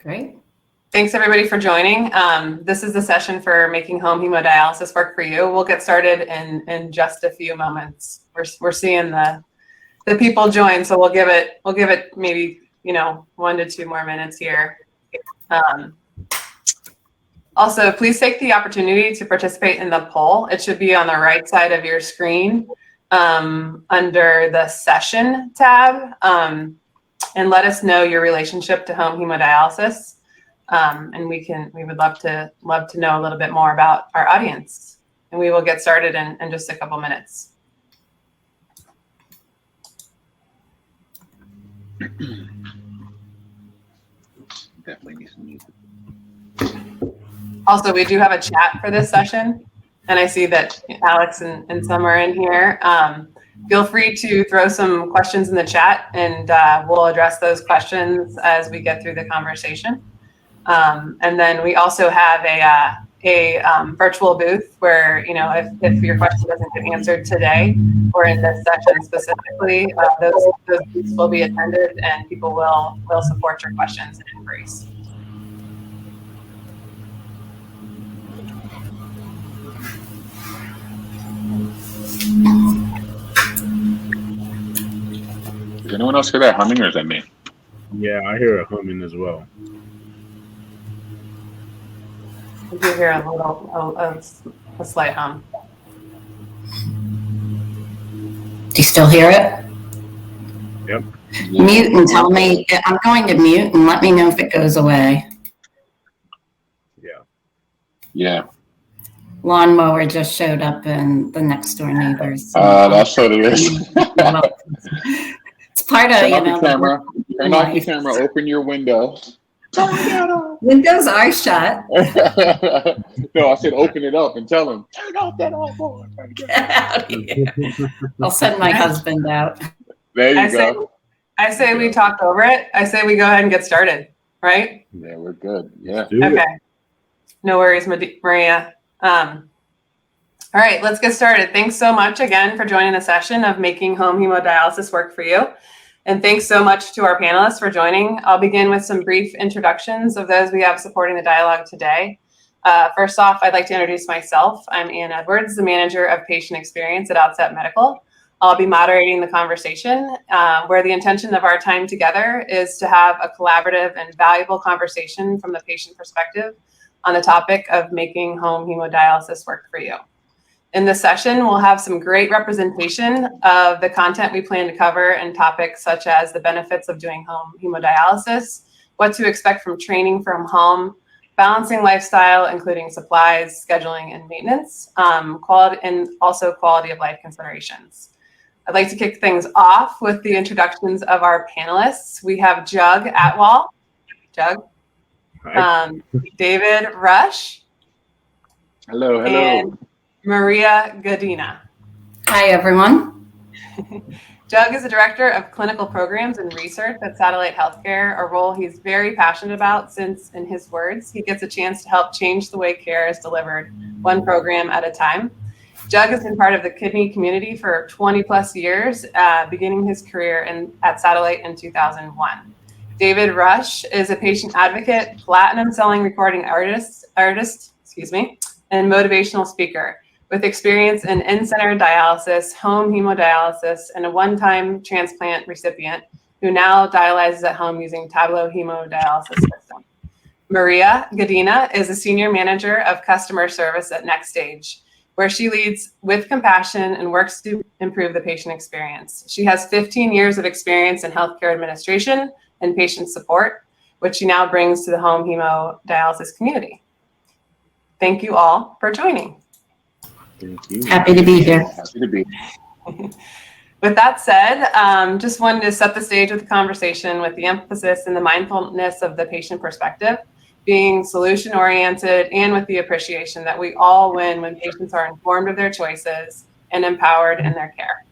Great. Thanks everybody for joining. This is the session for making home hemodialysis work for you. We'll get started in just a few moments. We're seeing the people join, so we'll give it maybe 1 to 2 more minutes here. Also, please take the opportunity to participate in the poll. It should be on the right side of your screen under the session tab, and let us know your relationship to home hemodialysis. And we would love to know a little bit more about our audience. And we will get started in just a couple minutes. Definitely need some music. Also, we do have a chat for this session, and I see that Alex and some are in here. Feel free to throw some questions in the chat, and we'll address those questions as we get through the conversation. And then we also have a virtual booth where, if your question doesn't get answered today or in this session specifically, those booths will be attended and people will support your questions and inquiries. Does anyone else hear that humming, or is that me? Yeah, I hear a humming as well. We do hear a slight hum. Do you still hear it? Yep. Mute and tell me. I'm going to mute and let me know if it goes away. Yeah. Lawnmower just showed up in the next door neighbors. That's what it is. It's part of, Turn off your camera. Turn off your camera. Open your window. Windows are shut. No, I said open it up and tell him, turn off that all. Get out of here. I'll send my husband out. There you go. I say we talk over it. I say we go ahead and get started, right? Yeah, we're good. Yeah. Okay. No worries, Maria. All right, let's get started. Thanks so much again for joining the session of Making Home Hemodialysis Work for You. And thanks so much to our panelists for joining. I'll begin with some brief introductions of those we have supporting the dialogue today. First off, I'd like to introduce myself. I'm Ann Edwards, the Manager of Patient Experience at Outset Medical. I'll be moderating the conversation, where the intention of our time together is to have a collaborative and valuable conversation from the patient perspective on the topic of making home hemodialysis work for you. In this session, we'll have some great representation of the content we plan to cover and topics such as the benefits of doing home hemodialysis, what to expect from training from home, balancing lifestyle, including supplies, scheduling, and maintenance, quality, and also quality of life considerations. I'd like to kick things off with the introductions of our panelists. We have Jug Atwal. Jug. David Rush. Hello. And Maria Godina. Hi, everyone. Jug is the Director of Clinical Programs and Research at Satellite Healthcare, a role he's very passionate about since, in his words, he gets a chance to help change the way care is delivered, one program at a time. Jug has been part of the kidney community for 20 plus years, beginning his career at Satellite in 2001. David Rush is a patient advocate, platinum selling recording artist, and motivational speaker with experience in in-center dialysis, home hemodialysis, and a one-time transplant recipient who now dialyzes at home using Tableau hemodialysis system. Maria Godina is a senior manager of customer service at NxStage, where she leads with compassion and works to improve the patient experience. She has 15 years of experience in healthcare administration and patient support, which she now brings to the home hemodialysis community. Thank you all for joining. Thank you. Happy to be here. Happy to be. With that said, just wanted to set the stage with the conversation with the emphasis and the mindfulness of the patient perspective, being solution-oriented and with the appreciation that we all win when patients are informed of their choices and empowered in their care.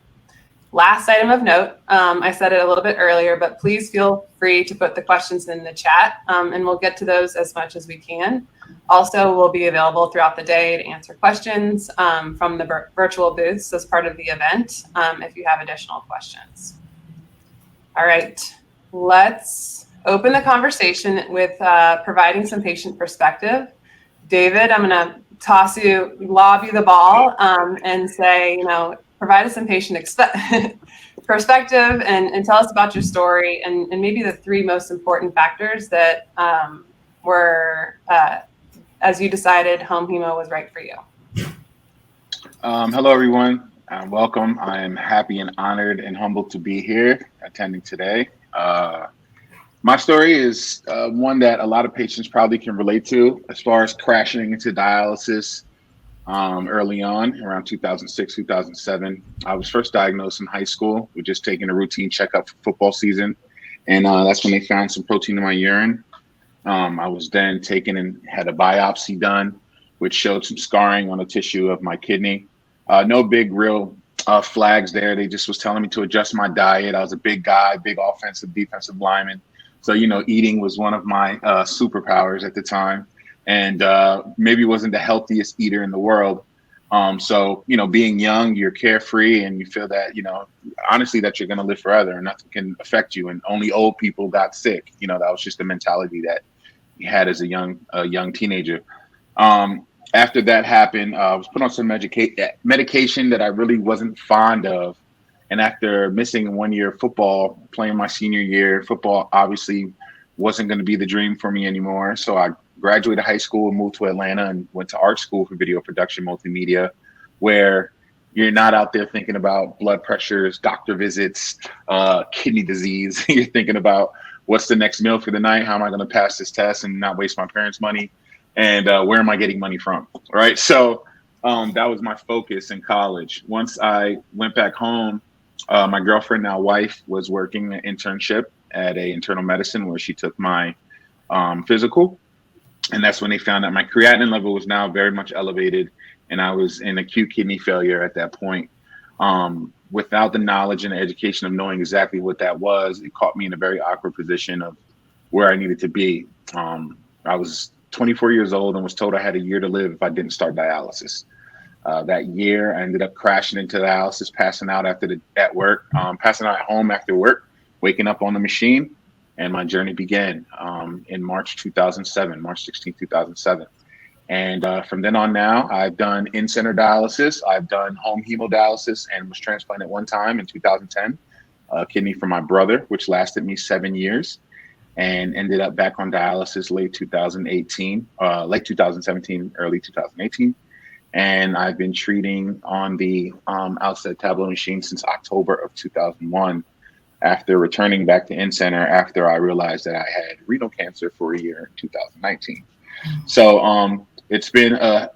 Last item of note, I said it a little bit earlier, but please feel free to put the questions in the chat, and we'll get to those as much as we can. Also, we'll be available throughout the day to answer questions from the virtual booths as part of the event if you have additional questions. All right, let's open the conversation with providing some patient perspective. David, I'm going to lob you the ball and say, provide us some patient perspective and tell us about your story and maybe the three most important factors that were, as you decided home hemo was right for you. Hello, everyone. Welcome. I am happy and honored and humbled to be here attending today. My story is one that a lot of patients probably can relate to as far as crashing into dialysis early on, around 2006, 2007. I was first diagnosed in high school with just taking a routine checkup for football season. And that's when they found some protein in my urine. I was then taken and had a biopsy done, which showed some scarring on the tissue of my kidney. No big real flags there. They just was telling me to adjust my diet. I was a big guy, big offensive, defensive lineman. So, eating was one of my superpowers at the time, and maybe wasn't the healthiest eater in the world. So, being young, you're carefree and you feel that, honestly, that you're going to live forever and nothing can affect you. And only old people got sick. That was just the mentality that you had as a young teenager. After that happened, I was put on some medication that I really wasn't fond of. And after missing 1 year of football, playing my senior year, football obviously wasn't going to be the dream for me anymore. So I graduated high school and moved to Atlanta and went to art school for video production multimedia, where you're not out there thinking about blood pressures, doctor visits, kidney disease. You're thinking about what's the next meal for the night? How am I going to pass this test and not waste my parents' money? And where am I getting money from? Right. So that was my focus in college. Once I went back home, my girlfriend, now wife, was working an internship at a internal medicine where she took my physical. And that's when they found out my creatinine level was now very much elevated. And I was in acute kidney failure at that point. Without the knowledge and the education of knowing exactly what that was, it caught me in a very awkward position of where I needed to be. I was 24 years old and was told I had a year to live if I didn't start dialysis. That year, I ended up crashing into dialysis, passing out passing out at home after work, waking up on the machine, and my journey began in March 2007, March 16, 2007. And from then on now, I've done in-center dialysis, I've done home hemodialysis, and was transplanted one time in 2010, a kidney from my brother, which lasted me 7 years, and ended up back on dialysis late 2017, early 2018. And I've been treating on the outside tablet machine since October of 2001, after returning back to in-center after I realized that I had renal cancer for a year in 2019. So it's been a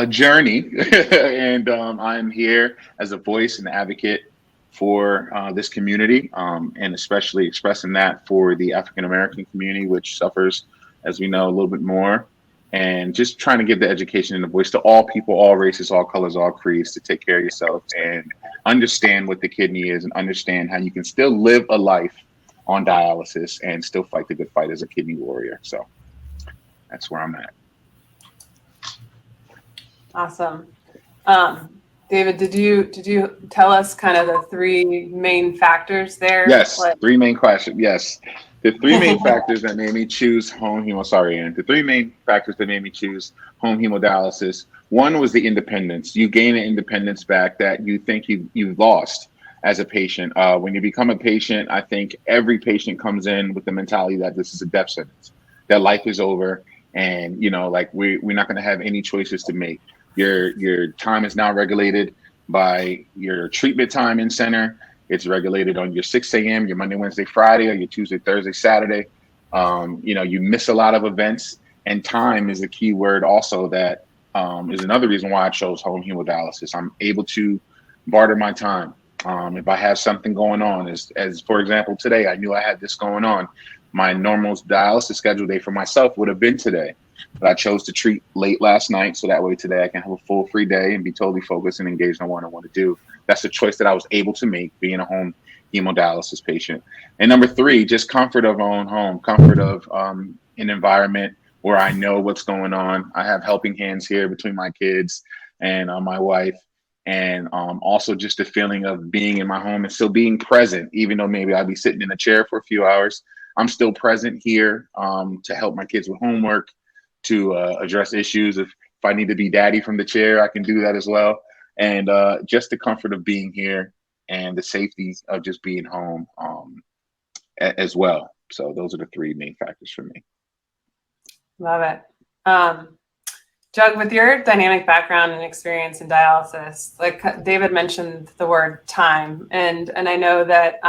journey, and I'm here as a voice and advocate for this community, and especially expressing that for the African-American community, which suffers, as we know, a little bit more. And just trying to give the education and the voice to all people, all races, all colors, all creeds, to take care of yourself and understand what the kidney is and understand how you can still live a life on dialysis and still fight the good fight as a kidney warrior. So that's where I'm at. Awesome. David, did you tell us kind of the three main factors there? Yes, three main questions. Yes. The three main factors that made me choose home hemo. The three main factors that made me choose home hemodialysis. One was the independence. You gain an independence back that you think you've lost as a patient. When you become a patient, I think every patient comes in with the mentality that this is a death sentence, that life is over, and we're not going to have any choices to make. Your time is now regulated by your treatment time in center. It's regulated on your 6 a.m., your Monday, Wednesday, Friday, or your Tuesday, Thursday, Saturday. You miss a lot of events, and time is a key word also that is another reason why I chose home hemodialysis. I'm able to barter my time. If I have something going on, as for example, today, I knew I had this going on. My normal dialysis schedule day for myself would have been today, but I chose to treat late last night. So that way today I can have a full free day and be totally focused and engaged on what I want to do. That's a choice that I was able to make being a home hemodialysis patient. And number three, just comfort of my own home, comfort of an environment where I know what's going on. I have helping hands here between my kids and my wife. And also just the feeling of being in my home and still being present, even though maybe I'll be sitting in a chair for a few hours. I'm still present here to help my kids with homework, to address issues. If I need to be daddy from the chair, I can do that as well. And just the comfort of being here and the safety of just being home as well. So those are the three main factors for me. Love it. Jug, with your dynamic background and experience in dialysis, like David mentioned the word time, and I know that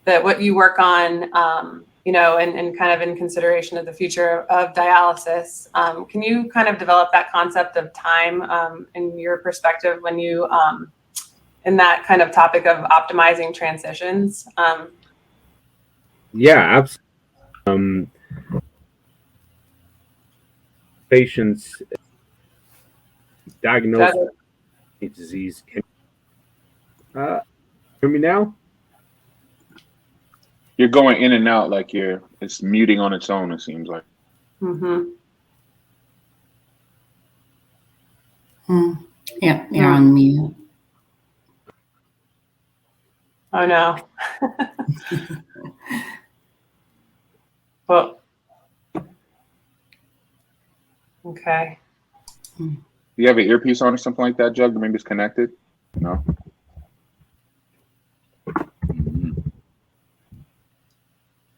that what you work on, you know, and kind of in consideration of the future of dialysis, can you kind of develop that concept of time in your perspective when you, in that kind of topic of optimizing transitions? Yeah, absolutely. Patients diagnosed Jug? with disease can hear me now? You're going in and out like it's muting on its own, it seems like. Mm-hmm. Yeah, you're on mute. Oh no. Well, okay. Do you have an earpiece on or something like that, Jug? Maybe it's connected? No?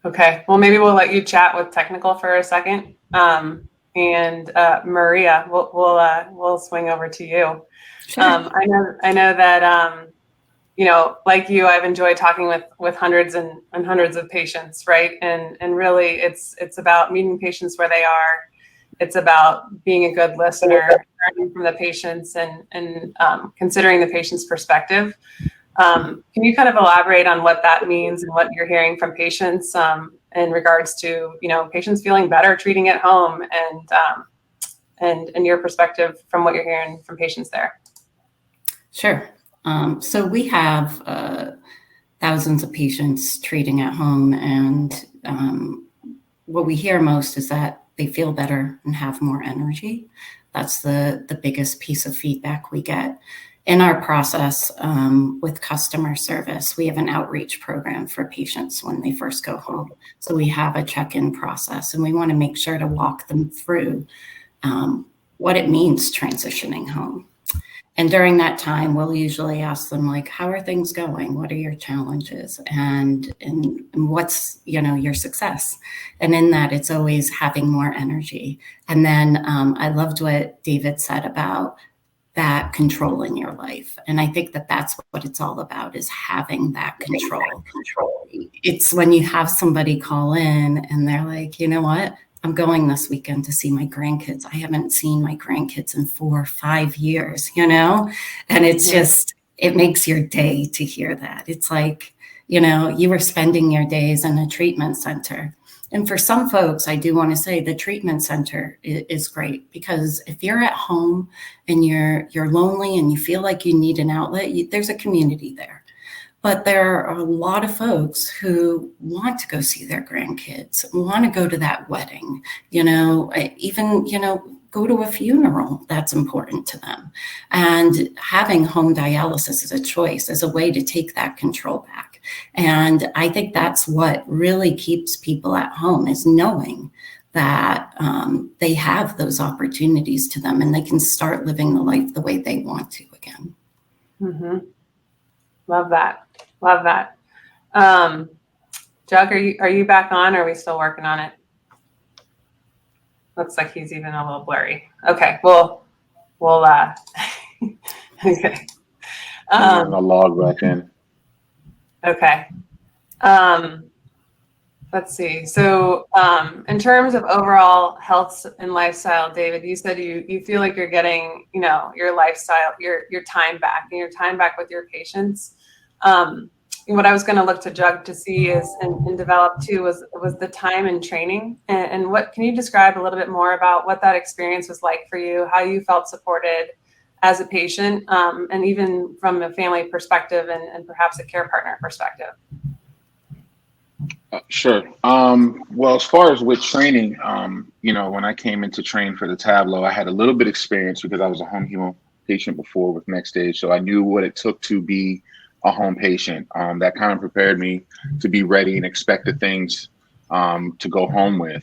Okay. Well, maybe we'll let you chat with technical for a second. And Maria, we'll swing over to you. Sure. I know that you know, like you, I've enjoyed talking with hundreds and hundreds of patients, right? And really, it's about meeting patients where they are. It's about being a good listener, learning from the patients, and considering the patient's perspective. Can you kind of elaborate on what that means and what you're hearing from patients in regards to, you know, patients feeling better treating at home, and your perspective from what you're hearing from patients there? Sure. So we have thousands of patients treating at home, and what we hear most is that they feel better and have more energy. That's the biggest piece of feedback we get. In our process with customer service, we have an outreach program for patients when they first go home. So we have a check-in process, and we want to make sure to walk them through what it means transitioning home. And during that time, we'll usually ask them, like, how are things going? What are your challenges? And what's, you know, your success? And in that, it's always having more energy. And then I loved what David said about that control in your life. And I think that that's what it's all about, is having that control. It's when you have somebody call in and they're like, you know what? I'm going this weekend to see my grandkids. I haven't seen my grandkids in 4 or 5 years, you know? And it's just, it makes your day to hear that. It's like, you know, you were spending your days in a treatment center. And for some folks, I do want to say the treatment center is great, because if you're at home and you're lonely and you feel like you need an outlet, there's a community there. But there are a lot of folks who want to go see their grandkids, want to go to that wedding, you know, even, you know, go to a funeral that's important to them. And having home dialysis is a choice, as a way to take that control back. And I think that's what really keeps people at home, is knowing that they have those opportunities to them, and they can start living the life the way they want to again. Mm-hmm. Love that. Love that. Jug, are you back on, or are we still working on it? Looks like he's even a little blurry. Okay, we'll okay. I'll log back in. Okay. Let's see. So in terms of overall health and lifestyle, David, you said you feel like you're getting, you know, your lifestyle, your time back, and your time back with your patients. What I was going to look to Jug to see is and develop too was the time and training, and what can you describe a little bit more about what that experience was like for you, how you felt supported as a patient, and even from a family perspective and perhaps a care partner perspective? Sure. Well, as far as with training, you know, when I came in to train for the Tableau, I had a little bit of experience because I was a home hemo patient before with NxStage, so I knew what it took to be a home patient. That kind of prepared me to be ready and expect the things to go home with.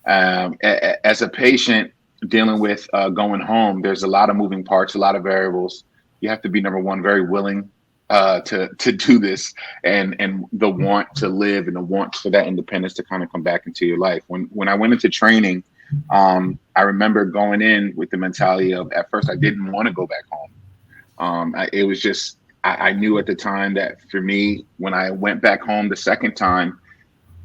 As a patient dealing with going home, there's a lot of moving parts, a lot of variables. You have to be, number one, very willing to do this, and the want to live and the want for that independence to kind of come back into your life. When I went into training, I remember going in with the mentality of, at first, I didn't want to go back home. It was just, I knew at the time that for me, when I went back home the second time,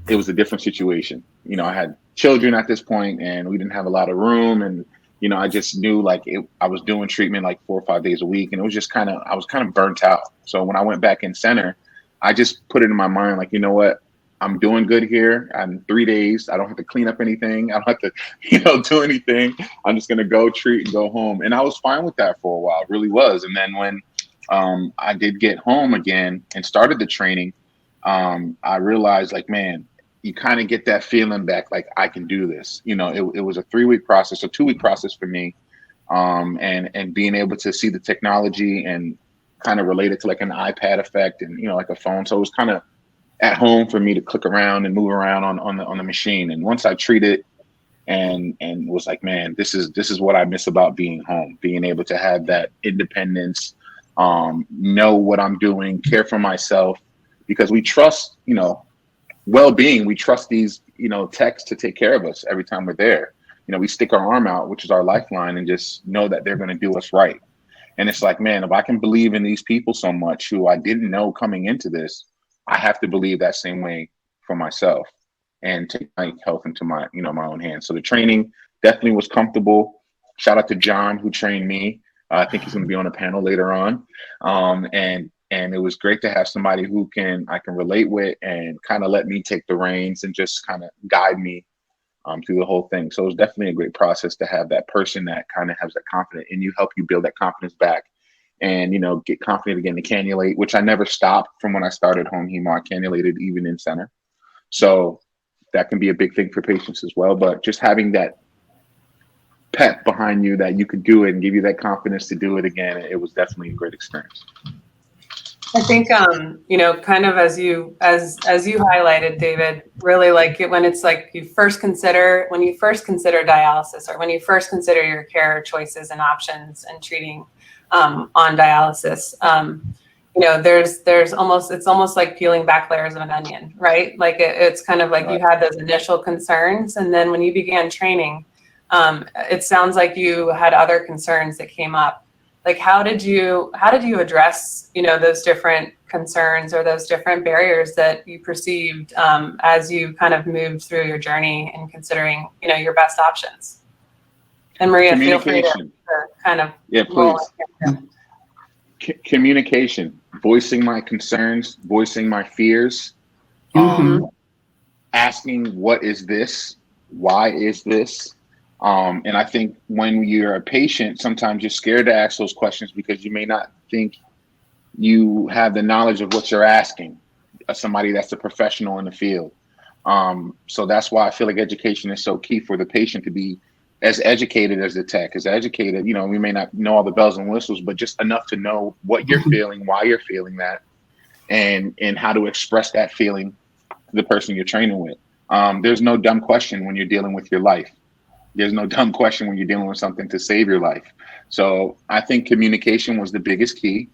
it was a different situation. You know, I had children at this point, and we didn't have a lot of room, and you know, I just knew like I was doing treatment like 4 or 5 days a week, and it was just I was kind of burnt out. So when I went back in center, I just put it in my mind, like, you know what, I'm doing good here. I'm 3 days. I don't have to clean up anything. I don't have to, do anything. I'm just going to go treat and go home. And I was fine with that for a while, really was. And then when I did get home again and started the training, I realized, like, man, you kind of get that feeling back, like, I can do this. It was a 3-week process, a 2-week process for me. And being able to see the technology and kind of relate it to like an iPad effect and, like a phone. So it was kind of at home for me to click around and move around on the machine. And once I treated and was like, man, this is what I miss about being home, being able to have that independence, know what I'm doing, care for myself, because we trust, well-being. We trust these, techs to take care of us every time we're there. We stick our arm out, which is our lifeline, and just know that they're going to do us right. And it's like, man, if I can believe in these people so much who I didn't know coming into this, I have to believe that same way for myself and take my health into my, my own hands. So the training definitely was comfortable. Shout out to John, who trained me. I think he's going to be on a panel later on. And it was great to have somebody who I can relate with and kind of let me take the reins and just kind of guide me through the whole thing. So it was definitely a great process to have that person that kind of has that confidence in you, help you build that confidence back, and get confident again to cannulate, which I never stopped from when I started home hemo. I cannulated even in center. So that can be a big thing for patients as well. But just having that pep behind you that you could do it and give you that confidence to do it again, it was definitely a great experience. I think, kind of as you highlighted, David, really like it when it's like when you first consider dialysis, or when you first consider your care choices and options and treating on dialysis, it's almost like peeling back layers of an onion, right? Like it's kind of like you had those initial concerns, and then when you began training, it sounds like you had other concerns that came up. Like, how did you address, those different concerns or those different barriers that you perceived as you kind of moved through your journey and considering, your best options? And Maria, feel free to kind of. Yeah, please. Communication, voicing my concerns, voicing my fears, asking, what is this? Why is this? And I think when you're a patient, sometimes you're scared to ask those questions because you may not think you have the knowledge of what you're asking somebody that's a professional in the field. So that's why I feel like education is so key for the patient to be as educated as the tech, as educated. We may not know all the bells and whistles, but just enough to know what you're feeling, why you're feeling that, and how to express that feeling to the person you're training with. There's no dumb question when you're dealing with your life. There's no dumb question when you're dealing with something to save your life. So I think communication was the biggest key,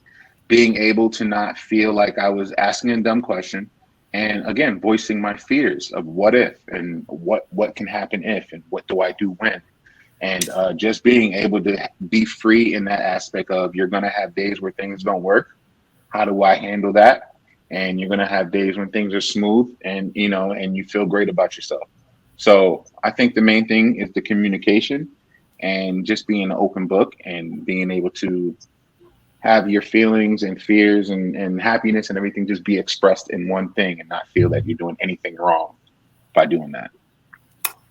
being able to not feel like I was asking a dumb question. And again, voicing my fears of what if, and what can happen if, and what do I do when. And just being able to be free in that aspect of, you're going to have days where things don't work. How do I handle that? And you're going to have days when things are smooth and, and you feel great about yourself. So I think the main thing is the communication and just being an open book and being able to have your feelings and fears and happiness and everything just be expressed in one thing and not feel that you're doing anything wrong by doing that.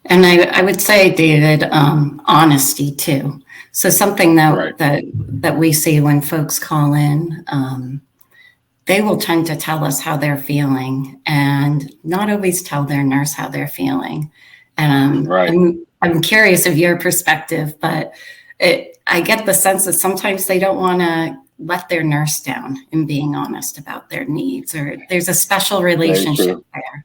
And I would say, David, honesty too. So something that we see when folks call in, they will tend to tell us how they're feeling and not always tell their nurse how they're feeling. And I'm curious of your perspective, but I get the sense that sometimes they don't want to let their nurse down in being honest about their needs, or there's a special relationship there.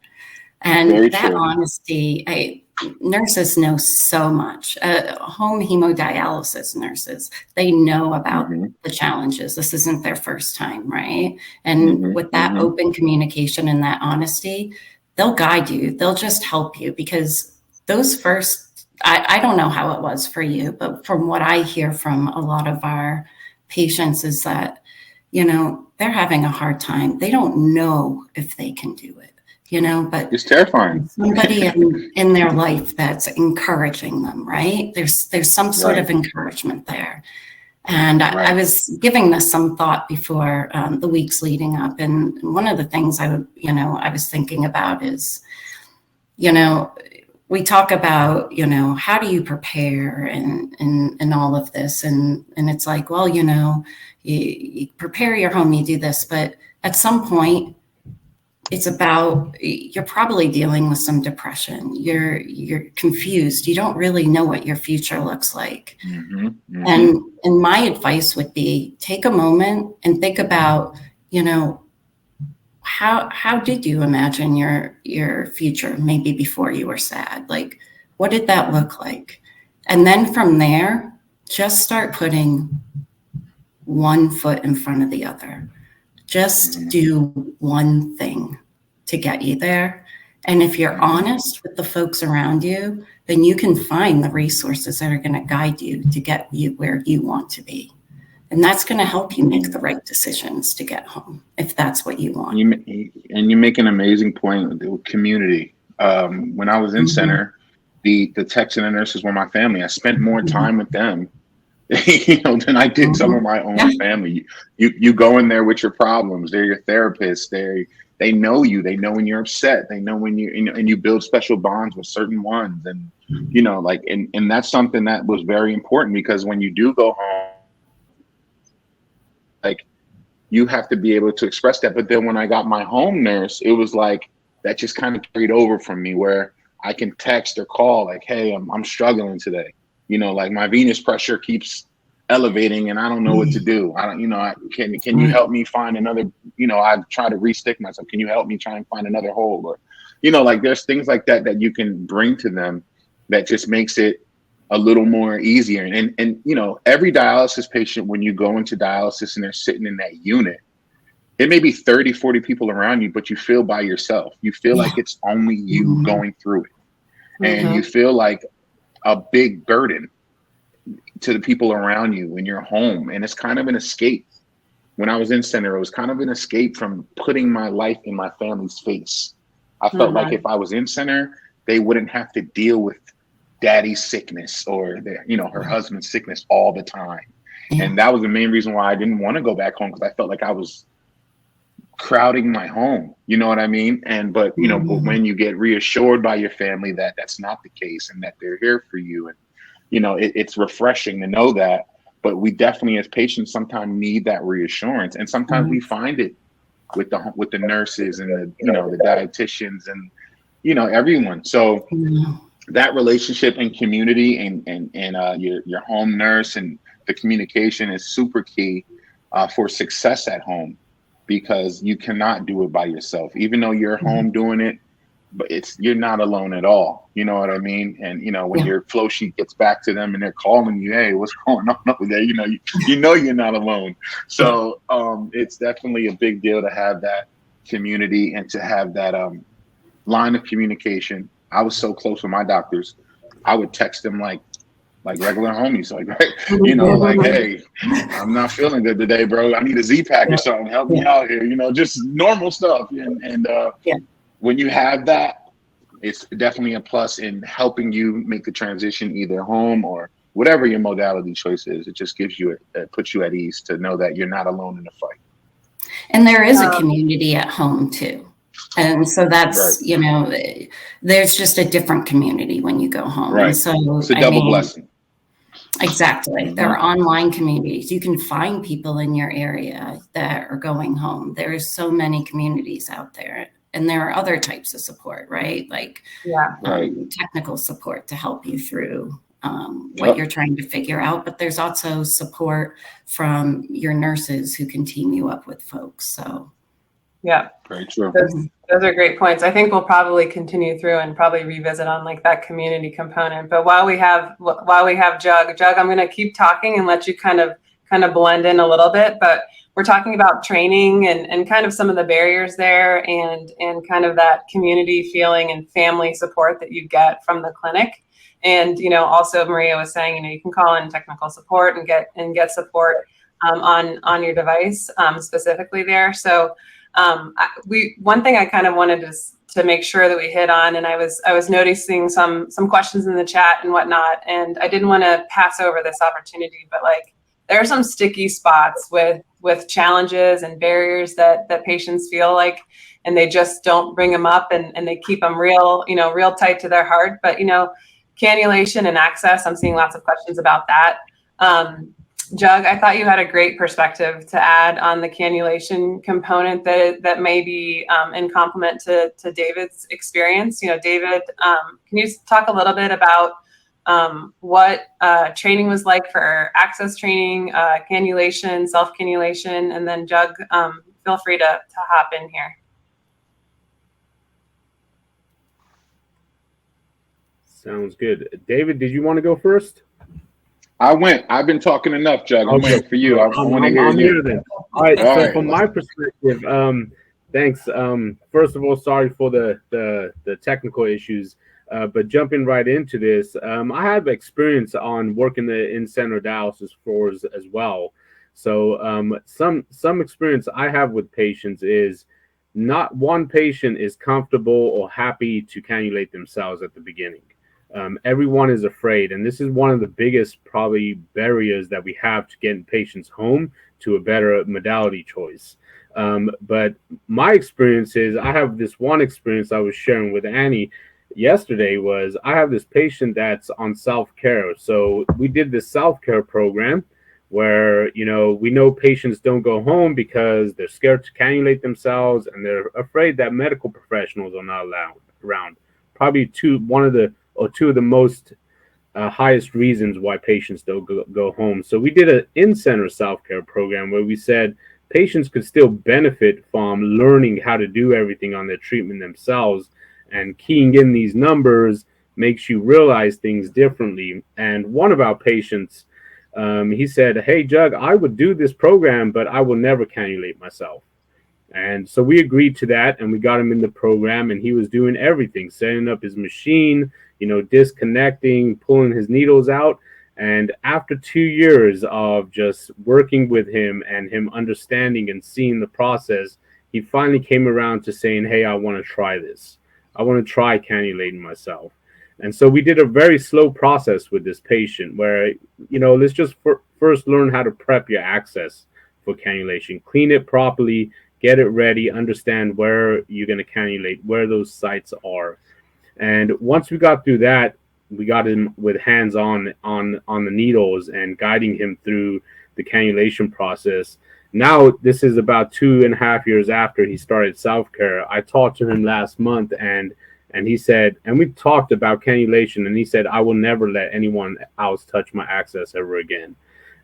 And Very that true. honesty, nurses know so much. Home hemodialysis nurses, they know about the challenges. This isn't their first time, right? And with that open communication and that honesty, they'll guide you. They'll just help you, because those first, I don't know how it was for you, but from what I hear from a lot of our patients is that, you know, they're having a hard time. They don't know if they can do it, you know, but It's terrifying. somebody in their life that's encouraging them, right? There's some sort of encouragement there. And I was giving this some thought before the weeks leading up. And one of the things I was thinking about is, you know, we talk about, you know, how do you prepare and all of this. And it's like, well, you know, you prepare your home, you do this, but at some point, it's about, you're probably dealing with some depression. You're confused. You don't really know what your future looks like. And my advice would be, take a moment and think about, you know, how did you imagine your future maybe before you were sad? Like, what did that look like? And then from there, just start putting one foot in front of the other. Just do one thing to get you there. And if you're honest with the folks around you, then you can find the resources that are going to guide you to get you where you want to be. And that's going to help you make the right decisions to get home, if that's what you want. You make an amazing point with community. When I was in center, the techs and the nurses were my family. I spent more time with them, you know, than I did some of my own family. You go in there with your problems. They're your therapists. They know you. They know when you're upset. They know when and you build special bonds with certain ones. And, you know, like, and that's something that was very important, because when you do go home, like, you have to be able to express that. But then when I got my home nurse, it was like, that just kind of carried over from me, where I can text or call like, hey, I'm struggling today. You know, like my venous pressure keeps elevating and I don't know what to do. I don't, you know, can you help me find another, you know, I've tried to re-stick myself. Can you help me try and find another hole? Or, you know, like there's things like that you can bring to them that just makes it a little more easier. And you know, every dialysis patient, when you go into dialysis and they're sitting in that unit, it may be 30, 40 people around you, but you feel by yourself. You feel like it's only you going through it. And you feel like a big burden to the people around you when you're home. And it's kind of an escape. When I was in center, it was kind of an escape from putting my life in my family's face. I felt like if I was in center, they wouldn't have to deal with daddy's sickness or her husband's sickness all the time. And that was the main reason why I didn't want to go back home, because I felt like I was crowding my home, you know what I mean? But when you get reassured by your family that that's not the case and that they're here for you, and it's refreshing to know that. But we definitely, as patients, sometimes need that reassurance, and sometimes we find it with the nurses and the dietitians and everyone. So that relationship and community and your home nurse and the communication is super key for success at home, because you cannot do it by yourself. Even though you're home doing it, but you're not alone at all. You know what I mean? And when your flow sheet gets back to them and they're calling you, hey, what's going on over there? You're not alone. So it's definitely a big deal to have that community and to have that line of communication. I was so close with my doctors. I would text them like regular homies, like, hey, I'm not feeling good today, bro. I need a Z-Pack or something. Help me out here. Just normal stuff. And when you have that, it's definitely a plus in helping you make the transition either home or whatever your modality choice is. It just gives you, it puts you at ease to know that you're not alone in the fight. And there is a community at home too. And so that's, there's just a different community when you go home. Right. And so it's a double blessing. Exactly. There are online communities. You can find people in your area that are going home. There's so many communities out there. And there are other types of support, right? Like technical support to help you through what you're trying to figure out. But there's also support from your nurses who can team you up with folks. So Yeah. Very true. Those are great points. I think we'll probably continue through and probably revisit on like that community component. But while we have Jug, I'm going to keep talking and let you kind of blend in a little bit. But we're talking about training and kind of some of the barriers there and kind of that community feeling and family support that you get from the clinic. And, also Maria was saying, you can call in technical support and get support on your device specifically there. So one thing I kind of wanted to make sure that we hit on, and I was noticing some questions in the chat and whatnot, and I didn't want to pass over this opportunity, but like there are some sticky spots with challenges and barriers that patients feel like, and they just don't bring them up and they keep them real tight to their heart. But cannulation and access, I'm seeing lots of questions about that. Jug, I thought you had a great perspective to add on the cannulation component that may be in complement to David's experience. David, can you talk a little bit about what training was like for access training, cannulation, self-cannulation, and then Jug, feel free to hop in here. Sounds good. David, did you want to go first? I've been talking enough, Jug. I'm waiting for you. I want to hear you. Here then. All right. From my perspective, thanks. First of all, sorry for the technical issues, but jumping right into this, I have experience on working the in-center dialysis floors as well. So some experience I have with patients is not one patient is comfortable or happy to cannulate themselves at the beginning. Everyone is afraid, and this is one of the biggest probably barriers that we have to getting patients home to a better modality choice. But my experience is, I have this one experience I was sharing with Annie yesterday was I have this patient that's on self-care. So we did this self-care program where, we know patients don't go home because they're scared to cannulate themselves and they're afraid that medical professionals are not allowed around. Probably two of the most highest reasons why patients don't go home. So we did an in-center self-care program where we said patients could still benefit from learning how to do everything on their treatment themselves, and keying in these numbers makes you realize things differently. And one of our patients, he said, "Hey, Jug, I would do this program, but I will never cannulate myself." And so we agreed to that, and we got him in the program, and he was doing everything, setting up his machine, disconnecting, pulling his needles out. And after 2 years of just working with him and him understanding and seeing the process, he finally came around to saying, "Hey, I want to try this. I want to try cannulating myself." And so we did a very slow process with this patient where, let's just first learn how to prep your access for cannulation, clean it properly, get it ready, understand where you're going to cannulate, where those sites are. And once we got through that, we got him with hands on the needles and guiding him through the cannulation process. Now, this is about 2.5 years after he started self-care. I talked to him last month and he said, and we talked about cannulation, and he said, "I will never let anyone else touch my access ever again."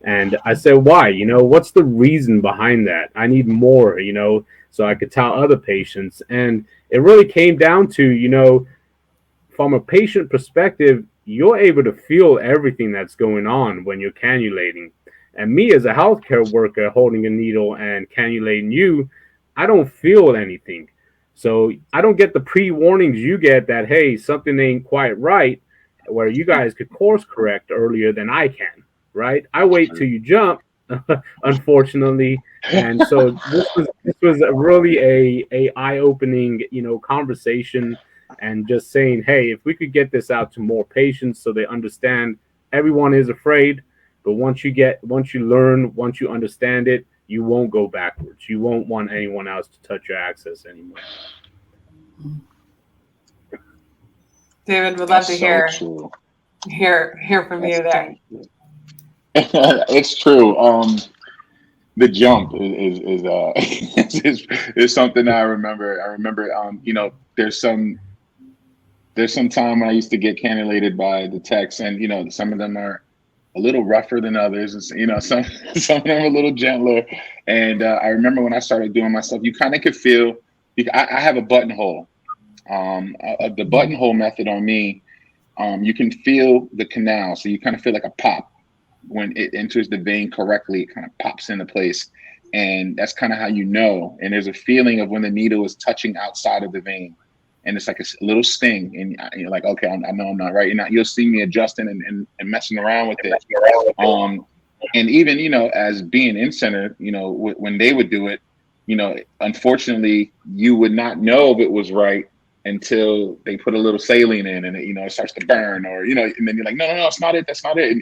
And I said, "Why? What's the reason behind that? I need more, so I could tell other patients." And it really came down to, from a patient perspective, you're able to feel everything that's going on when you're cannulating. And me as a healthcare worker holding a needle and cannulating you, I don't feel anything. So I don't get the pre-warnings you get that, hey, something ain't quite right, where you guys could course correct earlier than I can. Right? I wait till you jump, unfortunately. And so this was really a eye-opening, conversation, and just saying, hey, if we could get this out to more patients so they understand everyone is afraid, but once you learn, once you understand it, you won't go backwards. You won't want anyone else to touch your access anymore. David, would love to hear from you there. It's true. The jump is something I remember. I remember, there's some time when I used to get cannulated by the techs, and some of them are a little rougher than others, and some some of them a little gentler. And I remember when I started doing my stuff, you kind of could feel. I have a buttonhole. The buttonhole method on me, you can feel the canal, so you kind of feel like a pop when it enters the vein correctly. It kind of pops into place, and that's kind of how you know. And there's a feeling of when the needle is touching outside of the vein. And it's like a little sting, and you're like, okay, I know I'm not right. You'll see me adjusting and messing around with it. And even, as being in center, when they would do it, unfortunately, you would not know if it was right until they put a little saline in, and it starts to burn, or and then you're like, no, it's not it, that's not it. And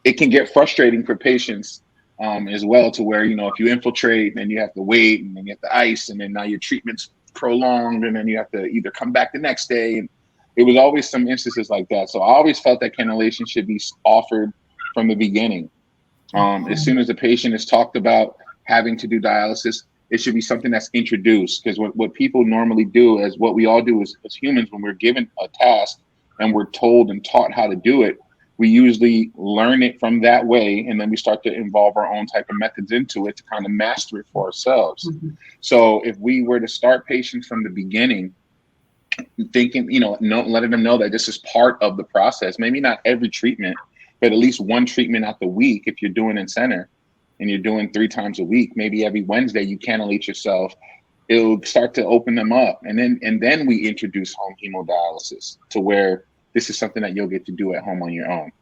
it can get frustrating for patients as well, to where if you infiltrate, then you have to wait, and then you have to ice, and then now your treatment's prolonged, and then you have to either come back the next day. And it was always some instances like that. So I always felt that cannulation should be offered from the beginning. As soon as the patient is talked about having to do dialysis, it should be something that's introduced, because what people normally do, is what we all do as humans, when we're given a task and we're told and taught how to do it, we usually learn it from that way, and then we start to involve our own type of methods into it to kind of master it for ourselves. Mm-hmm. So if we were to start patients from the beginning, thinking, letting them know that this is part of the process, maybe not every treatment, but at least one treatment out the week. If you're doing in center and you're doing 3 times a week, maybe every Wednesday you cannulate yourself, it'll start to open them up. And then we introduce home hemodialysis, to where this is something that you'll get to do at home on your own.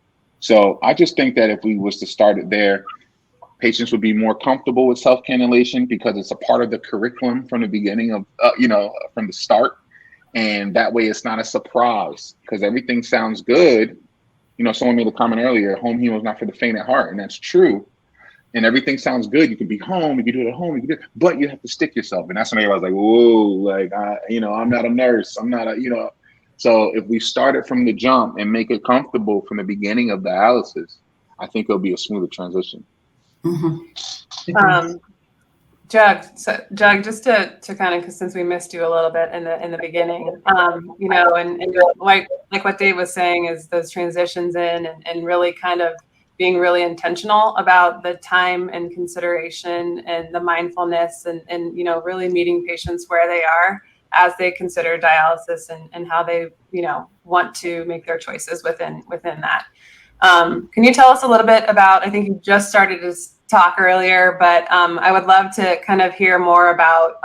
So I just think that if we was to start it there, patients would be more comfortable with self-cannulation, because it's a part of the curriculum from the beginning of, from the start. And that way it's not a surprise, because everything sounds good. Someone made a comment earlier, home hemo is not for the faint at heart. And that's true. And everything sounds good. You can be home, you can do it at home, but you have to stick yourself. And that's when everybody's like, whoa, like, I'm not a nurse. I'm not a, So if we start it from the jump and make it comfortable from the beginning of dialysis, I think it'll be a smoother transition. Mm-hmm. Jug, just to kind of, because since we missed you a little bit in the beginning, and like what Dave was saying, is those transitions in and really kind of being really intentional about the time and consideration and the mindfulness and really meeting patients where they are as they consider dialysis and how they, want to make their choices within that. Can you tell us a little bit about, I think you just started to talk earlier, but I would love to kind of hear more about,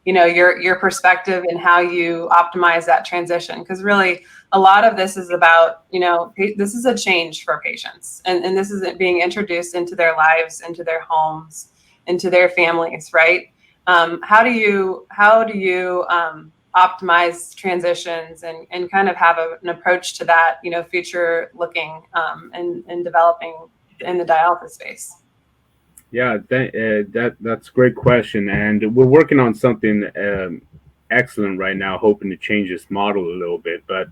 your perspective and how you optimize that transition. Because really a lot of this is about, this is a change for patients, and this is being introduced into their lives, into their homes, into their families, right? How do you optimize transitions and kind of have an approach to that, future looking and developing in the dialysis space? Yeah, that's a great question. And we're working on something excellent right now, hoping to change this model a little bit. But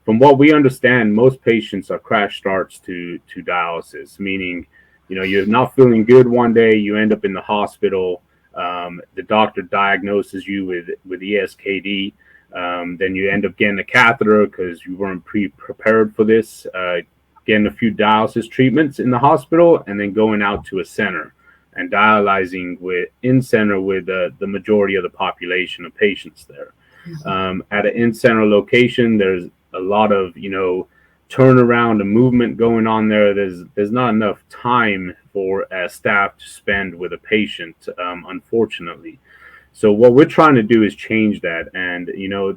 from what we understand, most patients are crash starts to dialysis, meaning, you're not feeling good one day, you end up in the hospital. The doctor diagnoses you with ESKD. Then you end up getting a catheter because you weren't prepared for this, getting a few dialysis treatments in the hospital, and then going out to a center and dialyzing in center with the majority of the population of patients there. At an in-center location, there's a lot of, turnaround and movement going on there. There's not enough time for staff to spend with a patient, unfortunately. So what we're trying to do is change that. And,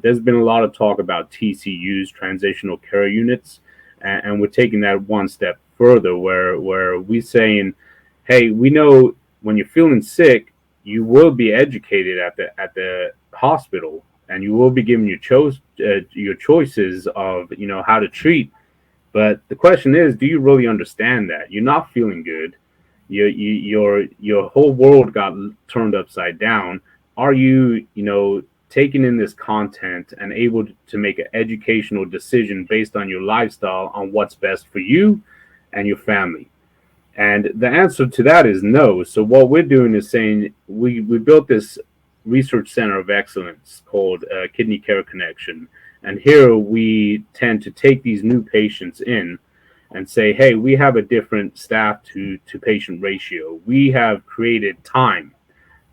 there's been a lot of talk about TCUs, transitional care units, and we're taking that one step further, where we're saying, hey, we know when you're feeling sick, you will be educated at the hospital, and you will be given your choices of, how to treat. But the question is, do you really understand that? You're not feeling good. Your whole world got turned upside down. Are you, taking in this content and able to make an educational decision based on your lifestyle on what's best for you and your family? And the answer to that is no. So what we're doing is saying we built this research center of excellence called Kidney Care Connection. And here we tend to take these new patients in and say, hey, we have a different staff to patient ratio. We have created time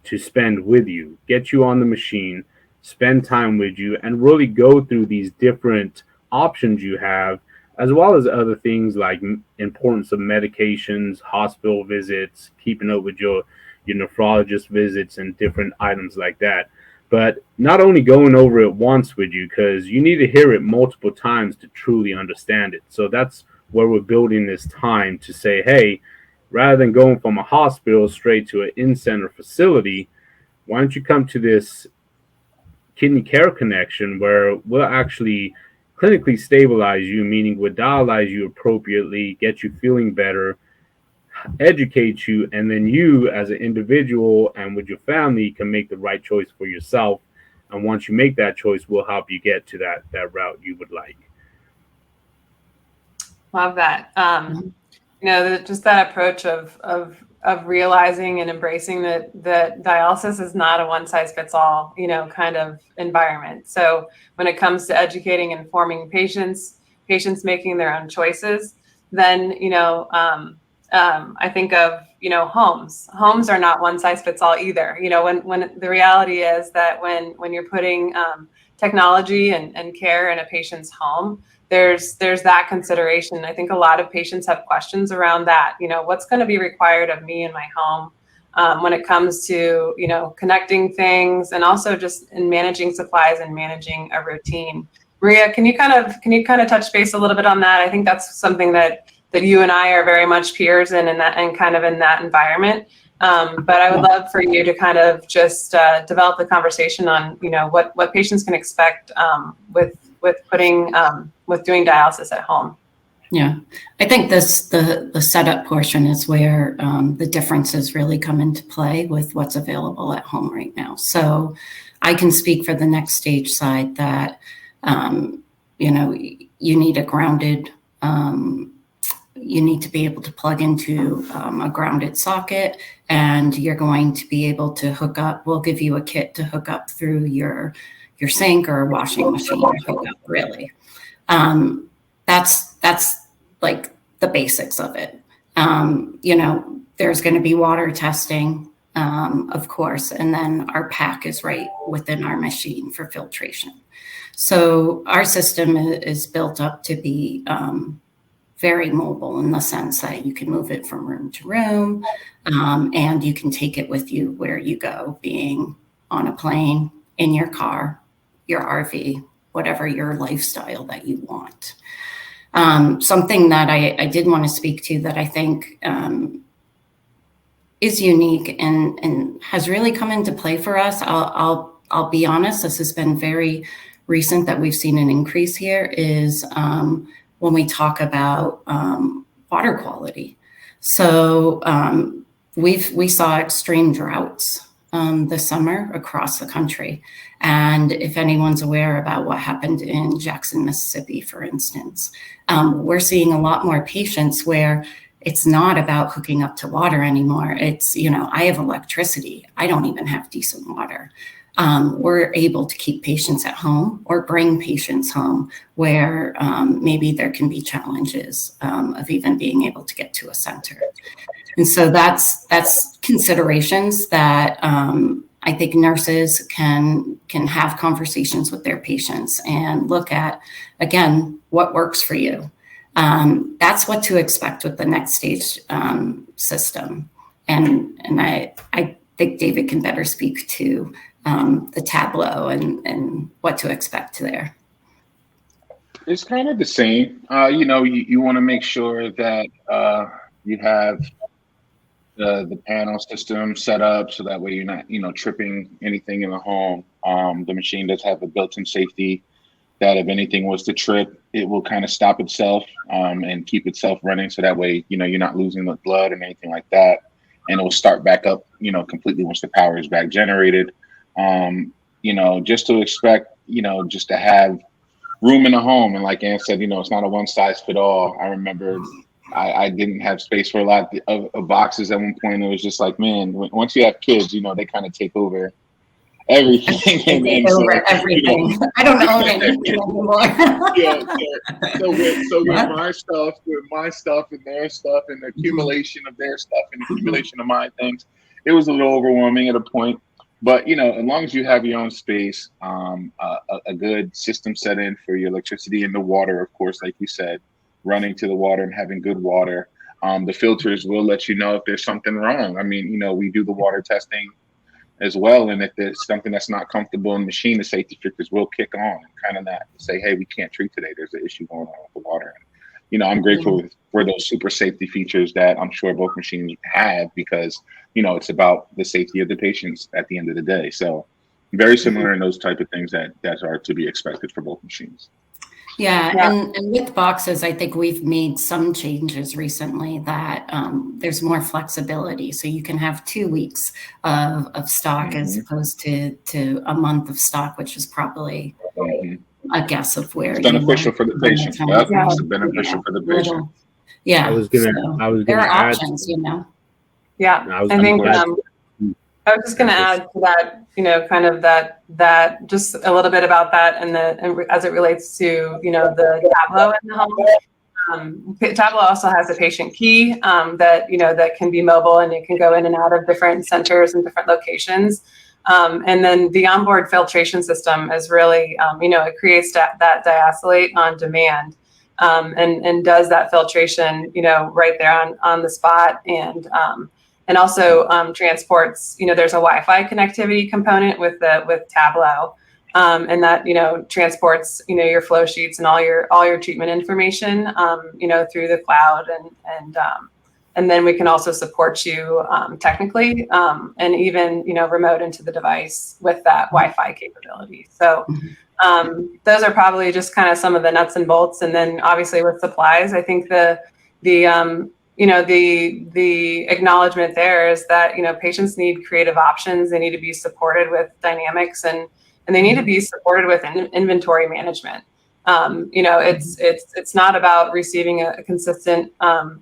to spend with you, get you on the machine, spend time with you, and really go through these different options you have, as well as other things like importance of medications, hospital visits, keeping up with your nephrologist visits, and different items like that. But not only going over it once with you, because you need to hear it multiple times to truly understand it. So that's where we're building this time to say, hey, rather than going from a hospital straight to an in-center facility, why don't you come to this kidney care connection where we'll actually clinically stabilize you, meaning we'll dialyze you appropriately, get you feeling better, educate you, and then you as an individual and with your family can make the right choice for yourself. And once you make that choice, we'll help you get to that route you would like. Love that. Just that approach of realizing and embracing that dialysis is not a one size fits all, kind of environment. So when it comes to educating and informing patients making their own choices, then, I think of, homes. Homes are not one size fits all either. When the reality is that when you're putting technology and care in a patient's home, there's that consideration. I think a lot of patients have questions around that. What's going to be required of me in my home when it comes to, connecting things, and also just in managing supplies and managing a routine. Maria, can you kind of touch base a little bit on that? I think that's something that you and I are very much peers in that, and kind of in that environment. But I would love for you to kind of just develop the conversation on, what patients can expect with doing dialysis at home. Yeah, I think the setup portion is where the differences really come into play with what's available at home right now. So I can speak for the NxStage side that, you need a grounded, you need to be able to plug into a grounded socket, and you're going to be able to hook up. We'll give you a kit to hook up through your sink or washing machine hookup, really. That's like the basics of it. There's going to be water testing, of course, and then our pack is right within our machine for filtration. So our system is built up to be very mobile in the sense that you can move it from room to room, and you can take it with you where you go, being on a plane, in your car, your RV, whatever your lifestyle that you want. Something that I did want to speak to that I think is unique and has really come into play for us. I'll be honest, this has been very recent that we've seen an increase here, is when we talk about water quality. So we saw extreme droughts this summer across the country. And if anyone's aware about what happened in Jackson, Mississippi, for instance, we're seeing a lot more patients where it's not about hooking up to water anymore. It's, I have electricity. I don't even have decent water. We're able to keep patients at home or bring patients home where maybe there can be challenges of even being able to get to a center. And so that's considerations that I think nurses can have conversations with their patients and look at, again, what works for you. That's what to expect with the NxStage system. And I think David can better speak to the Tableau and what to expect there. It's kind of the same. You want to make sure that you have the panel system set up so that way you're not, tripping anything in the home. The machine does have a built-in safety that if anything was to trip, it will kind of stop itself and keep itself running. So that way, you're not losing the blood and anything like that. And it will start back up, completely once the power is back generated. Just to expect, just to have room in the home. And like Ann said, it's not a one size fit all. I remember I didn't have space for a lot of boxes at one point. It was just like, man, once you have kids, they kind of take over everything. And so, over everything. you know, I don't own anything anymore. yeah, with my stuff and their stuff and the accumulation of their stuff and accumulation of my things, it was a little overwhelming at a point. But, you know, as long as you have your own space, a good system set in for your electricity and the water, of course, like you said, running to the water and having good water. The filters will let you know if there's something wrong. I mean, you know, we do the water testing as well. And if there's something that's not comfortable in the machine, the safety filters will kick on and kind of that say, hey, we can't treat today. There's an issue going on with the water. And, you know, I'm grateful for those super safety features that I'm sure both machines have because, you know, it's about the safety of the patients at the end of the day. So very similar in those type of things that are to be expected for both machines. Yeah. And with boxes, I think we've made some changes recently that there's more flexibility. So you can have 2 weeks of stock as opposed to a month of stock, which is probably a guess of where it's beneficial for the patient. Yep. Yeah. It's beneficial for the patient. Yeah. I was gonna there are add, options, you know. Yeah. I think I was just going to add to that, you know, kind of that just a little bit about that and as it relates to, you know, the Tableau in the home. Tableau also has a patient key that, you know, that can be mobile and it can go in and out of different centers and different locations. And then the onboard filtration system is really, you know, it creates that diacylate on demand and does that filtration, you know, right there on the spot and also transports, you know, there's a Wi-Fi connectivity component with Tableau, and that, you know, transports, you know, your flow sheets and all your treatment information, you know, through the cloud and then we can also support you technically and even, you know, remote into the device with that Wi-Fi capability. So those are probably just kind of some of the nuts and bolts. And then obviously with supplies, I think you know, the acknowledgement there is that, you know, patients need creative options. They need to be supported with dynamics and they need to be supported with inventory management. You know, it's not about receiving a consistent,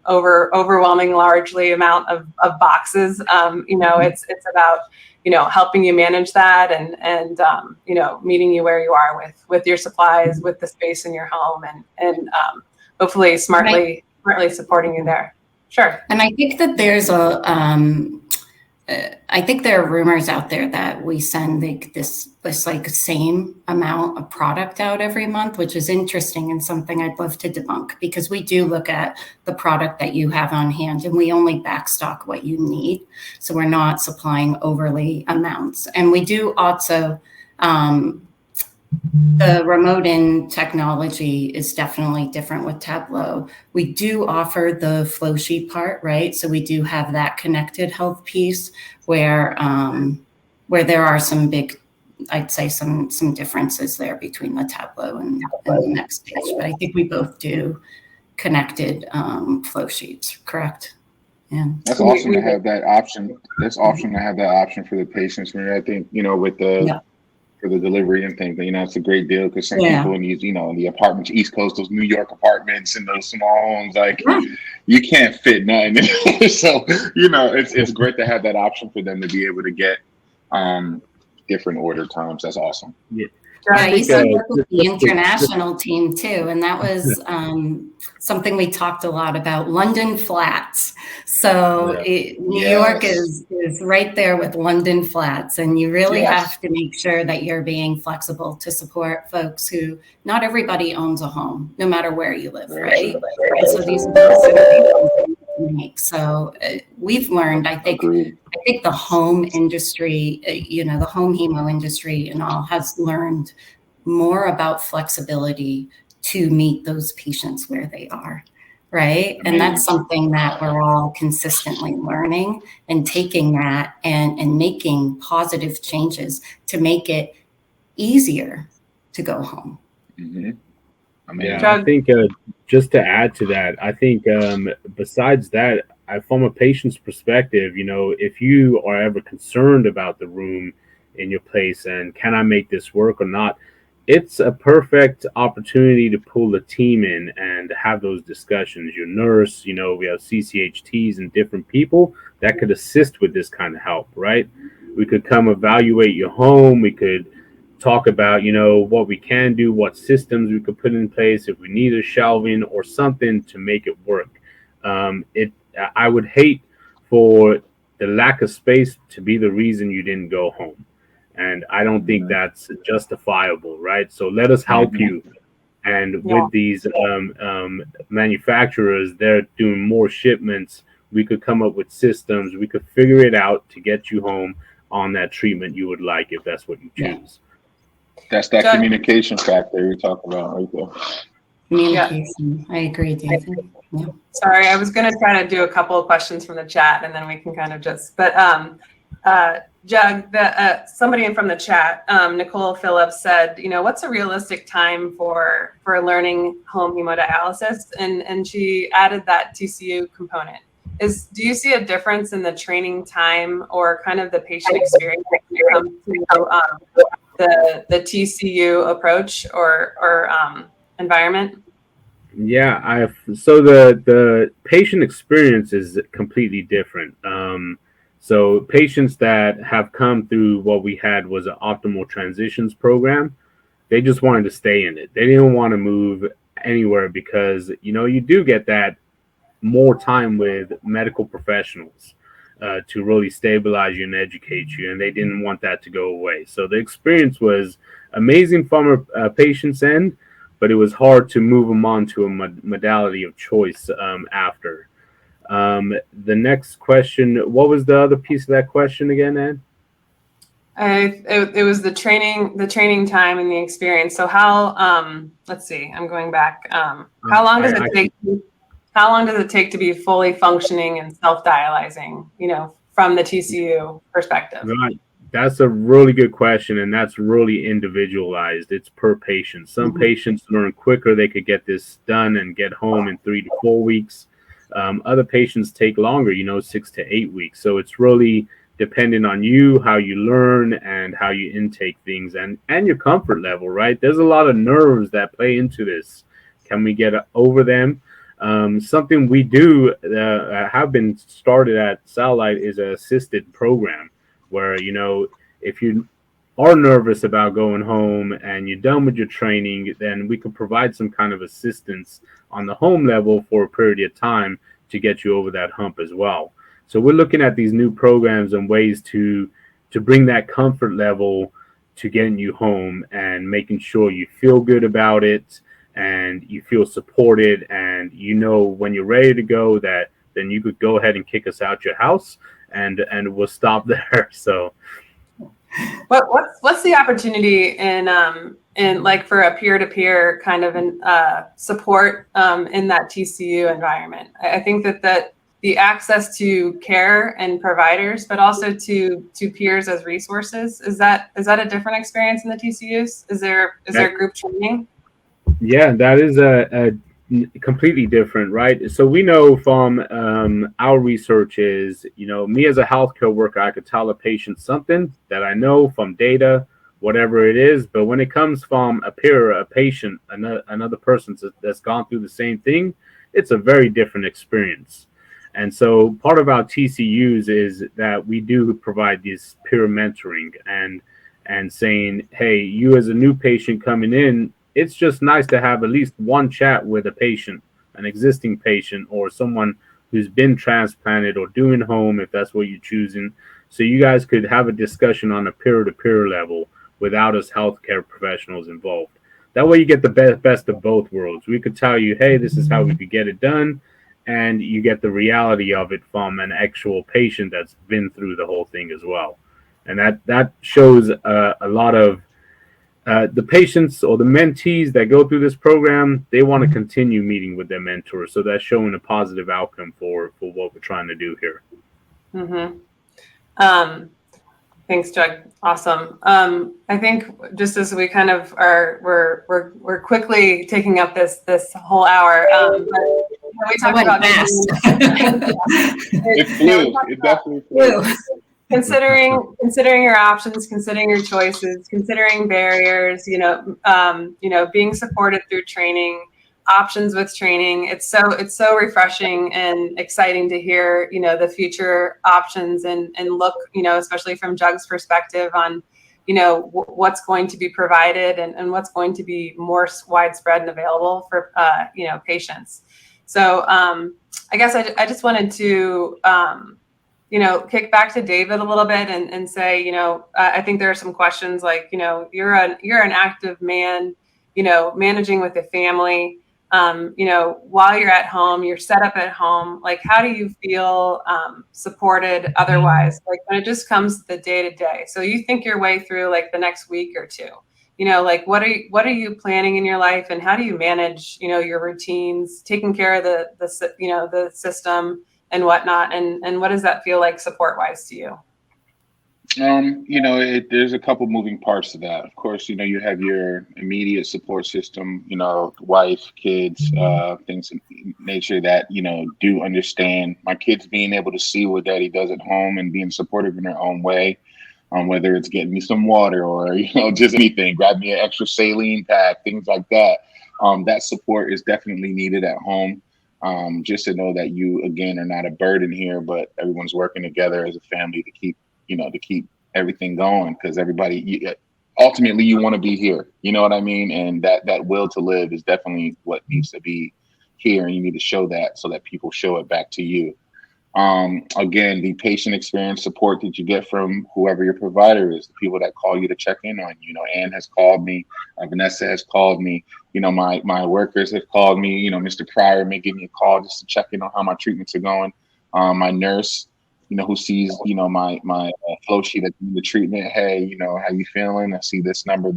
overwhelming largely amount of boxes. You know, it's about, you know, helping you manage that and you know, meeting you where you are with your supplies, with the space in your home and hopefully smartly supporting you there. Sure. And I think that there's I think there are rumors out there that we send like this like same amount of product out every month, which is interesting and something I'd love to debunk because we do look at the product that you have on hand and we only backstock what you need. So we're not supplying overly amounts. And we do also, the remote in technology is definitely different with Tableau. We do offer the flow sheet part, right? So we do have that connected health piece where there are some big, I'd say some differences there between the Tableau and the NxStage. But I think we both do connected flow sheets, correct? Yeah. That's awesome to have that option. That's awesome to have that option for the patients. I mean, I think, you know, with the for the delivery and things, you know, it's a great deal because some people in these, you know, in the apartments, East Coast, those New York apartments and those small homes, like you can't fit nothing. So, you know, it's great to have that option for them to be able to get different order times. That's awesome. Yeah, I used to work with the international team too, and that was something we talked a lot about, London flats. So New York is right there with London flats, and you really have to make sure that you're being flexible to support folks who, not everybody owns a home, no matter where you live, right? And so these are the make. So we've learned, I think the home industry, you know, the home hemo industry and all has learned more about flexibility to meet those patients where they are, right? And that's something that we're all consistently learning and taking that and making positive changes to make it easier to go home. I think just to add to that, I think besides that, from a patient's perspective, you know, if you are ever concerned about the room in your place and can I make this work or not, it's a perfect opportunity to pull the team in and have those discussions. Your nurse, you know, we have CCHTs and different people that could assist with this kind of help, right? We could come evaluate your home. We could talk about, what we can do, what systems we could put in place if we need a shelving or something to make it work. I would hate for the lack of space to be the reason you didn't go home. And I don't think that's justifiable, right? So let us help you. And with these manufacturers, they're doing more shipments. We could come up with systems. We could figure it out to get you home on that treatment you would like, if that's what you choose. That's that communication factor you're talking about right there. Communication. I agree, David. Yeah. Sorry, I was going to try to do a couple of questions from the chat, and then we can kind of just. But Jug, somebody from the chat, Nicole Phillips said, what's a realistic time for learning home hemodialysis? And she added that TCU component. Do you see a difference in the training time or kind of the patient experience when it comes to the TCU approach or environment? Yeah, so the patient experience is completely different. So patients that have come through what we had was an optimal transitions program, they just wanted to stay in it. They didn't want to move anywhere because, you do get that more time with medical professionals to really stabilize you and educate you, and they didn't want that to go away. So the experience was amazing from a patient's end, but it was hard to move them on to a modality of choice after. The next question, what was the other piece of that question again, Ed? It was the training time and the experience. So how, let's see, I'm going back. How long does it take to be fully functioning and self-dialyzing, from the TCU perspective? Right. That's a really good question, and that's really individualized. It's per patient. Some patients learn quicker. They could get this done and get home in 3 to 4 weeks. Other patients take longer, 6 to 8 weeks. So it's really dependent on you, how you learn and how you intake things and your comfort level, right? There's a lot of nerves that play into this. Can we get over them? Something we do have been started at Satellite is an assisted program where, if you are nervous about going home and you're done with your training, then we could provide some kind of assistance on the home level for a period of time to get you over that hump as well. So we're looking at these new programs and ways to bring that comfort level to getting you home and making sure you feel good about it and you feel supported, and when you're ready to go that then you could go ahead and kick us out your house and we'll stop there. So what's the opportunity in like for a peer-to-peer kind of support in that TCU environment? I think that the access to care and providers, but also to peers as resources, is that a different experience in the TCUs? Is there group training? Yeah, that is a completely different, right? So we know from our research is, me as a healthcare worker, I could tell a patient something that I know from data, whatever it is. But when it comes from a peer, a patient, another person that's gone through the same thing, it's a very different experience. And so part of our TCUs is that we do provide this peer mentoring and saying, hey, you as a new patient coming in, it's just nice to have at least one chat with a patient, an existing patient, or someone who's been transplanted or doing home, if that's what you're choosing. So you guys could have a discussion on a peer-to-peer level without us healthcare professionals involved. That way you get the best of both worlds. We could tell you, hey, this is how we could get it done, and you get the reality of it from an actual patient that's been through the whole thing as well. And that shows a lot of the patients or the mentees that go through this program, they want to continue meeting with their mentors. So that's showing a positive outcome for what we're trying to do here. Thanks, Jug. Awesome. I think just as we kind of we're quickly taking up this whole hour. We talked about fast. It flew. It definitely flew. Considering your options, considering your choices, considering barriers, being supported through training. options with training. It's so refreshing and exciting to hear, the future options and look, especially from Jug's perspective on, what's going to be provided and what's going to be more widespread and available for, patients. So I guess I just wanted to, kick back to David a little bit and say, I think there are some questions like, you're an active man, managing with a family, while you're at home, you're set up at home, like, how do you feel supported otherwise? Like when it just comes to the day to day. So you think your way through like the next week or two, like what are you planning in your life and how do you manage, your routines, taking care of the system and whatnot, and what does that feel like support wise to you? There's a couple moving parts to that. Of course, you have your immediate support system, wife, kids, things of nature that, do understand. My kids being able to see what daddy does at home and being supportive in their own way, whether it's getting me some water or, just anything, grab me an extra saline pack, things like that. That support is definitely needed at home. Just to know that you, again, are not a burden here, but everyone's working together as a family to keep everything going, because ultimately you want to be here, you know what I mean? And that will to live is definitely what needs to be here. And you need to show that so that people show it back to you. Again, the patient experience support that you get from whoever your provider is, the people that call you to check in on you. Ann has called me, Vanessa has called me, my workers have called me, Mr. Pryor may give me a call just to check in on how my treatments are going. My nurse, who sees, my flow sheet at the treatment. Hey, how you feeling? I see this number.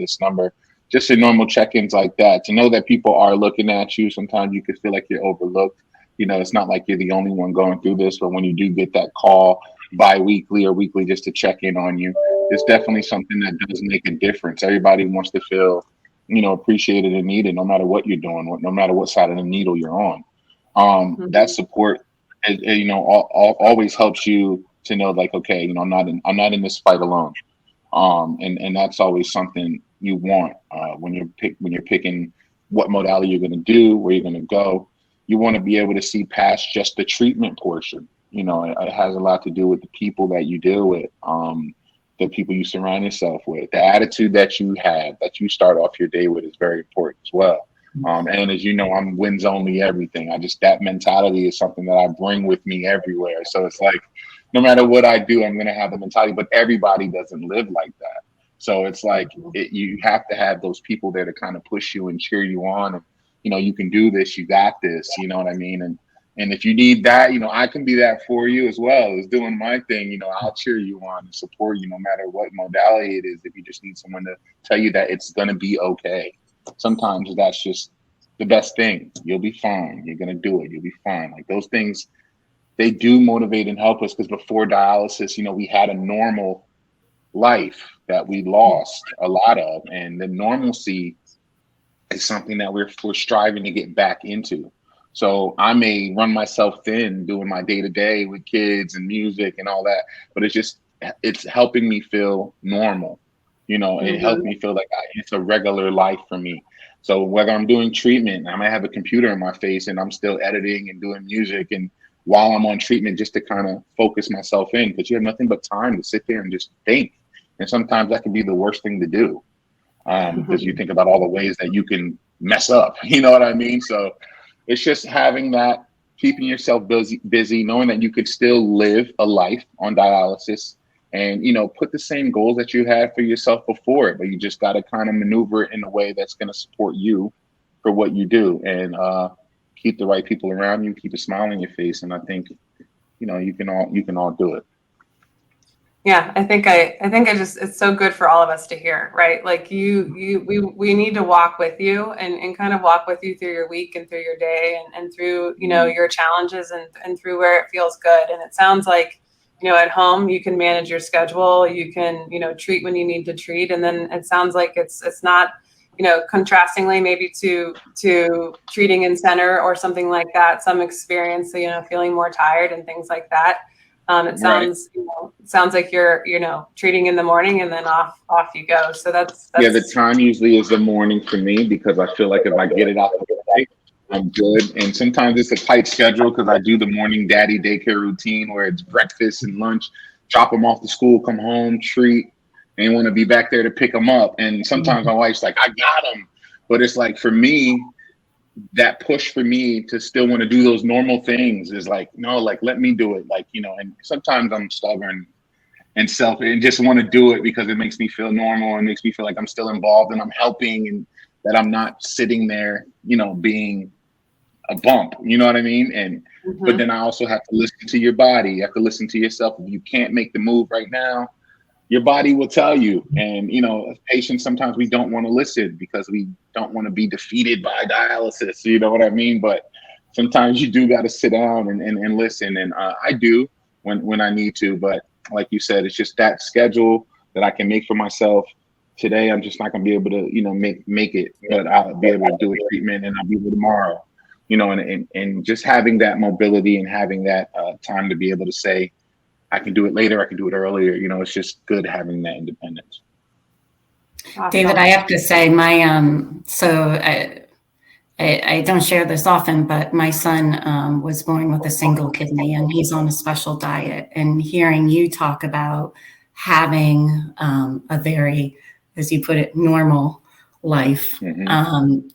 Just your normal check-ins like that. To know that people are looking at you. Sometimes you could feel like you're overlooked. It's not like you're the only one going through this, but when you do get that call bi-weekly or weekly just to check in on you, it's definitely something that does make a difference. Everybody wants to feel, appreciated and needed, no matter what you're doing, no matter what side of the needle you're on. That support, always helps you to know, like, okay, I'm not in this fight alone. And that's always something you want when you're picking what modality you're going to do, where you're going to go. You want to be able to see past just the treatment portion. It has a lot to do with the people that you deal with, the people you surround yourself with, the attitude that you have, that you start off your day with is very important as well. And as you know, I'm wins only everything. That mentality is something that I bring with me everywhere. So it's like, no matter what I do, I'm going to have the mentality, but everybody doesn't live like that. So it's like, you have to have those people there to kind of push you and cheer you on. And, you can do this, you got this, you know what I mean? And if you need that, I can be that for you as well as doing my thing. I'll cheer you on and support you no matter what modality it is. If you just need someone to tell you that it's going to be okay. Sometimes that's just the best thing. You'll be fine. You're going to do it. You'll be fine. Like those things, they do motivate and help us, because before dialysis, we had a normal life that we lost a lot of. And the normalcy is something that we're striving to get back into. So I may run myself thin doing my day-to-day with kids and music and all that, but it's helping me feel normal. It helps me feel like it's a regular life for me. So whether I'm doing treatment, I might have a computer in my face and I'm still editing and doing music, and while I'm on treatment, just to kind of focus myself in, because you have nothing but time to sit there and just think. And sometimes that can be the worst thing to do, because you think about all the ways that you can mess up, you know what I mean? So it's just having that, keeping yourself busy, knowing that you could still live a life on dialysis, and, put the same goals that you had for yourself before it, but you just got to kind of maneuver it in a way that's going to support you for what you do, and keep the right people around you, keep a smile on your face. And I think, you can all do it. Yeah, I think it's so good for all of us to hear, right? Like we need to walk with you and kind of walk with you through your week and through your day and through, your challenges and through where it feels good. And it sounds like, at home, you can manage your schedule, you can, treat when you need to treat. And then it sounds like it's not, contrastingly maybe to treating in center or something like that, some experience, feeling more tired and things like that. It sounds, sounds like you're, treating in the morning and then off you go. So that's the time usually is the morning for me, because I feel like if I get it out of the way, I'm good. And sometimes it's a tight schedule because I do the morning daddy daycare routine where it's breakfast and lunch, drop them off to school, come home, treat, and want to be back there to pick them up. And sometimes my wife's like, I got them. But it's like, for me, that push for me to still want to do those normal things is like, no, like, let me do it. Like, you know, and sometimes I'm stubborn and selfish and just want to do it because it makes me feel normal and makes me feel like I'm still involved and I'm helping and that I'm not sitting there, you know, being a bump, you know what I mean? And but then I also have to listen to your body. You have to listen to yourself. If you can't make the move right now, your body will tell you. And, you know, as patients, sometimes we don't want to listen because we don't want to be defeated by dialysis. You know what I mean? But sometimes you do got to sit down and listen. And I do when I need to. But like you said, it's just that schedule that I can make for myself. Today, I'm just not going to be able to, you know, make it. But I'll be able to do a treatment and I'll be able tomorrow. You know, and just having that mobility and having that time to be able to say, I can do it later, I can do it earlier. You know, it's just good having that independence. Awesome. David, I have to say my, I don't share this often, but my son was born with a single kidney and he's on a special diet. And hearing you talk about having a very, as you put it, normal life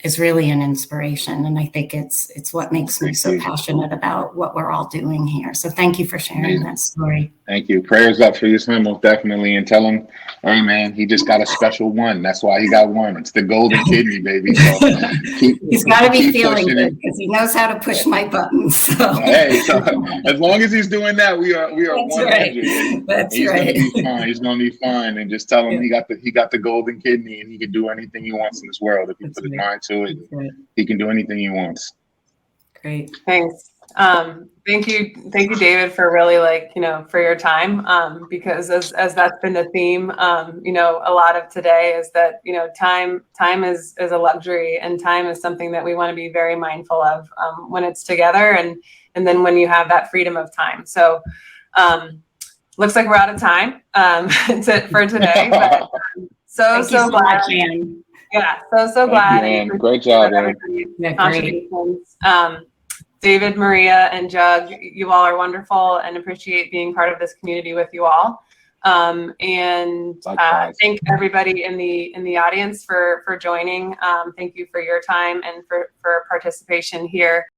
is really an inspiration. And I think it's what makes me so passionate about what we're all doing here. So thank you for sharing that story. Thank you. Prayers up for your son, most definitely. And tell him, hey man, he just got a special one. That's why he got one. It's the golden kidney, baby. So he's got to be feeling good because he knows how to push my buttons. So. Hey, so as long as he's doing that, we are That's 100. Right. That's he's right. Gonna be fine. He's gonna be fine. And just tell him he got the golden kidney and he can do anything he wants in this world. If he put his mind to it, he can do anything he wants. Great. Thanks. Thank you, David, for really for your time. Because as that's been the theme, a lot of today is that, time is a luxury and time is something that we want to be very mindful of when it's together and then when you have that freedom of time. So looks like we're out of time for today, but so glad. Yeah, so glad. Great job, man. Contributions. David, Maria, and Jug, you all are wonderful and appreciate being part of this community with you all. And thank everybody in the audience for joining. Thank you for your time and for participation here.